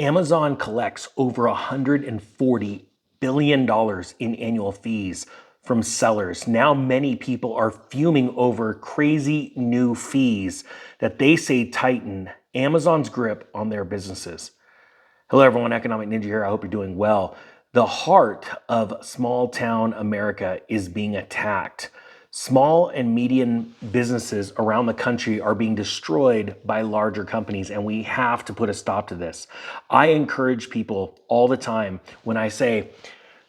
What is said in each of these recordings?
Amazon collects over $140 billion in annual fees from sellers. Now, many people are fuming over crazy new fees that they say tighten Amazon's grip on their businesses. Hello, everyone. Economic Ninja here. I hope you're doing well. The heart of small town America is being attacked. Small and medium businesses around the country are being destroyed by larger companies, and we have to put a stop to this. I encourage people all the time when I say,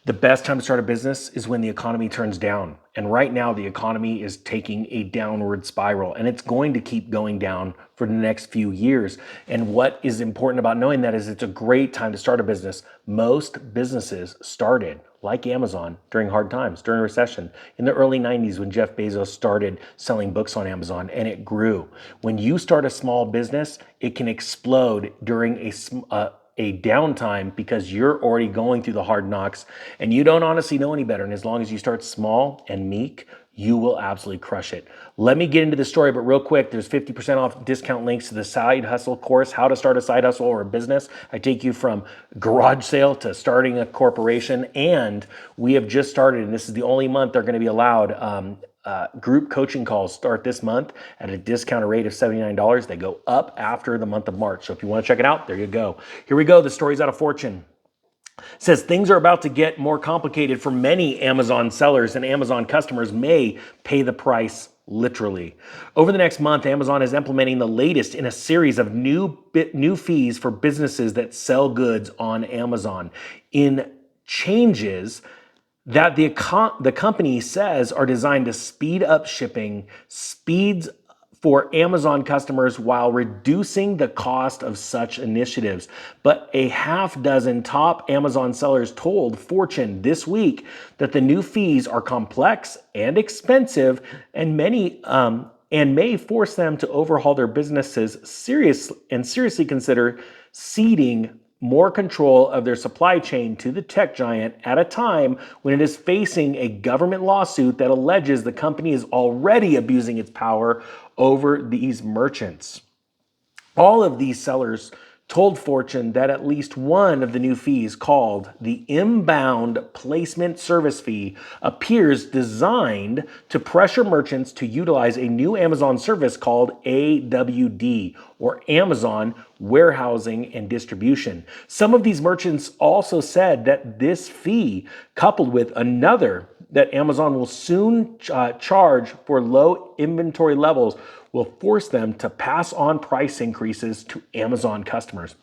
the best time to start a business is when the economy turns down. And right now, the economy is taking a downward spiral, and it's going to keep going down for the next few years. And what is important about knowing that is it's a great time to start a business. Most businesses started, like Amazon, during hard times, during a recession. In the early 90s, when Jeff Bezos started selling books on Amazon, and it grew. When you start a small business, it can explode during a downtime because you're already going through the hard knocks and you don't honestly know any better. And as long as you start small and meek, you will absolutely crush it. Let me get into the story, but real quick, there's 50% off discount links to the Side Hustle course, how to start a side hustle or a business. I take you from garage sale to starting a corporation. And we have just started, and this is the only month they're going to be allowed, group coaching calls start this month at a discounted rate of $79. They go up after the month of March. So if you want to check it out, there you go. Here we go. The story's out of Fortune. It says things are about to get more complicated for many Amazon sellers, and Amazon customers may pay the price literally. Over the next month, Amazon is implementing the latest in a series of new fees for businesses that sell goods on Amazon. In changes that the company says are designed to speed up shipping, speeds for Amazon customers while reducing the cost of such initiatives. But a half dozen top Amazon sellers told Fortune this week that the new fees are complex and expensive, and may force them to overhaul their businesses seriously consider ceding more control of their supply chain to the tech giant at a time when it is facing a government lawsuit that alleges the company is already abusing its power over these merchants. All of these sellers told Fortune that at least one of the new fees, called the Inbound Placement Service Fee, appears designed to pressure merchants to utilize a new Amazon service called AWD, or Amazon Warehousing and Distribution. Some of these merchants also said that this fee, coupled with another that Amazon will soon charge for low inventory levels, will force them to pass on price increases to Amazon customers.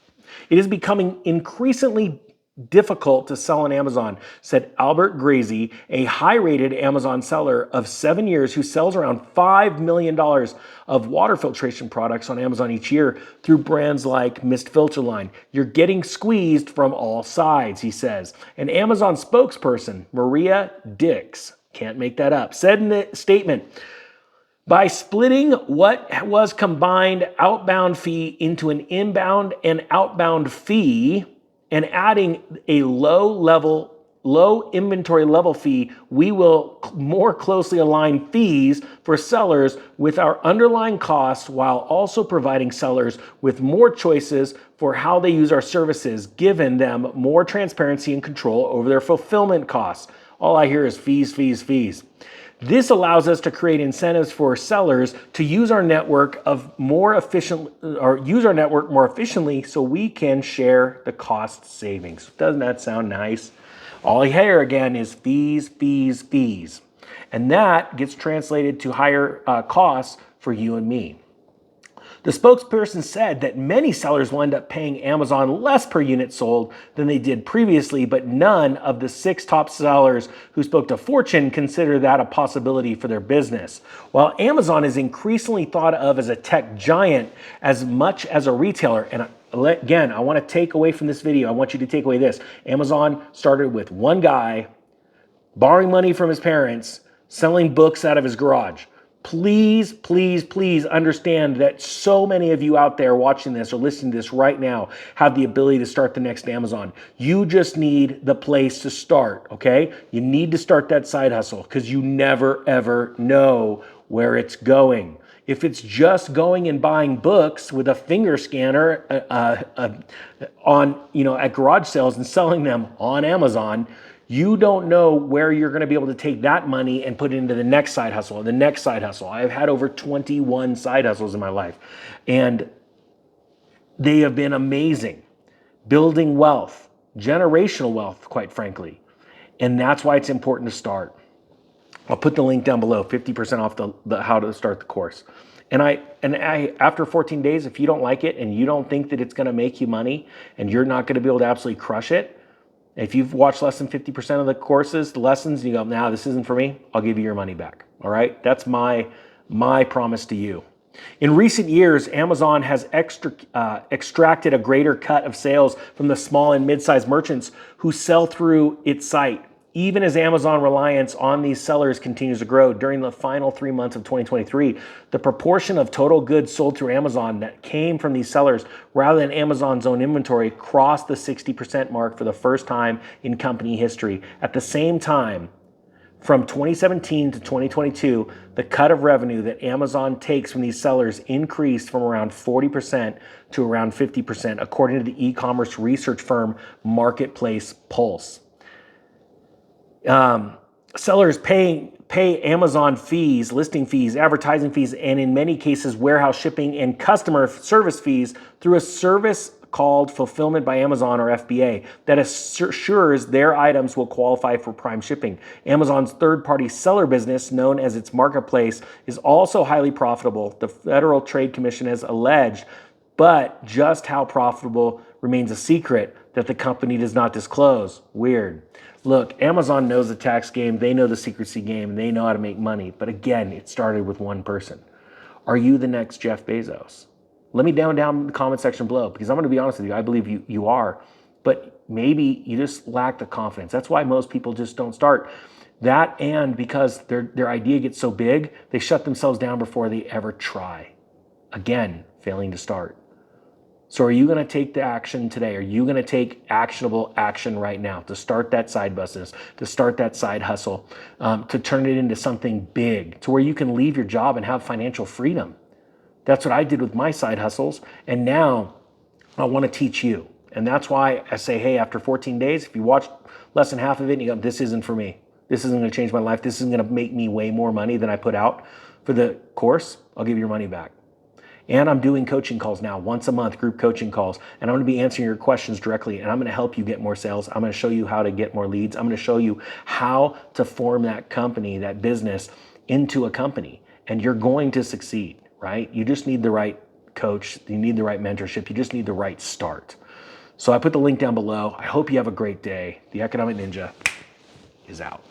It is becoming increasingly difficult to sell on Amazon, said Albert Gracie, a high-rated Amazon seller of 7 years who sells around $5 million of water filtration products on Amazon each year through brands like Mist Filter Line. You're getting squeezed from all sides, he says. An Amazon spokesperson, Maria Dix, can't make that up, said in the statement, by splitting what was combined outbound fee into an inbound and outbound fee and adding a low inventory level fee, we will more closely align fees for sellers with our underlying costs while also providing sellers with more choices for how they use our services, giving them more transparency and control over their fulfillment costs. All I hear is fees, fees, fees. This allows us to create incentives for sellers to use our network more efficiently so we can share the cost savings. Doesn't that sound nice? All I hear again is fees, fees, fees. And that gets translated to higher costs for you and me. The spokesperson said that many sellers will end up paying Amazon less per unit sold than they did previously, but none of the 6 top sellers who spoke to Fortune consider that a possibility for their business. While Amazon is increasingly thought of as a tech giant as much as a retailer, and again, I want to take away from this video, I want you to take away this. Amazon started with one guy borrowing money from his parents, selling books out of his garage. Please, please, please understand that so many of you out there watching this or listening to this right now have the ability to start the next Amazon. You just need the place to start, okay? You need to start that side hustle because you never, ever know where it's going. If it's just going and buying books with a finger scanner on, at garage sales and selling them on Amazon, you don't know where you're going to be able to take that money and put it into the next side hustle, the next side hustle. I've had over 21 side hustles in my life, and they have been amazing, building wealth, generational wealth, quite frankly. And that's why it's important to start. I'll put the link down below, 50% off the how to start the course. And I after 14 days, if you don't like it and you don't think that it's going to make you money and you're not going to be able to absolutely crush it, if you've watched less than 50% of the courses, the lessons, you go, nah, this isn't for me, I'll give you your money back. All right? That's my promise to you. In recent years, Amazon has extracted a greater cut of sales from the small and mid-sized merchants who sell through its site. Even as Amazon reliance on these sellers continues to grow, during the final 3 months of 2023, the proportion of total goods sold through Amazon that came from these sellers rather than Amazon's own inventory crossed the 60% mark for the first time in company history. At the same time, from 2017 to 2022, the cut of revenue that Amazon takes from these sellers increased from around 40% to around 50%, according to the e-commerce research firm Marketplace Pulse. Sellers pay Amazon fees, listing fees, advertising fees, and in many cases, warehouse shipping and customer service fees through a service called Fulfillment by Amazon, or FBA, that assures their items will qualify for Prime shipping. Amazon's third-party seller business, known as its marketplace, is also highly profitable, the Federal Trade Commission has alleged, but just how profitable remains a secret that the company does not disclose. Weird. Look, Amazon knows the tax game, they know the secrecy game, they know how to make money. But again, it started with one person. Are you the next Jeff Bezos? Let me down in the comment section below, because I'm going to be honest with you, I believe you are. But maybe you just lack the confidence. That's why most people just don't start. That, and because their idea gets so big, they shut themselves down before they ever try. Again, failing to start. So are you going to take the action today? Are you going to take actionable action right now to start that side business, to start that side hustle, to turn it into something big, to where you can leave your job and have financial freedom? That's what I did with my side hustles. And now I want to teach you. And that's why I say, hey, after 14 days, if you watch less than half of it and you go, this isn't for me, this isn't going to change my life, this isn't going to make me way more money than I put out for the course, I'll give you your money back. And I'm doing coaching calls now, once a month, group coaching calls. And I'm going to be answering your questions directly. And I'm going to help you get more sales. I'm going to show you how to get more leads. I'm going to show you how to form that company, that business, into a company. And you're going to succeed, right? You just need the right coach. You need the right mentorship. You just need the right start. So I put the link down below. I hope you have a great day. The Economic Ninja is out.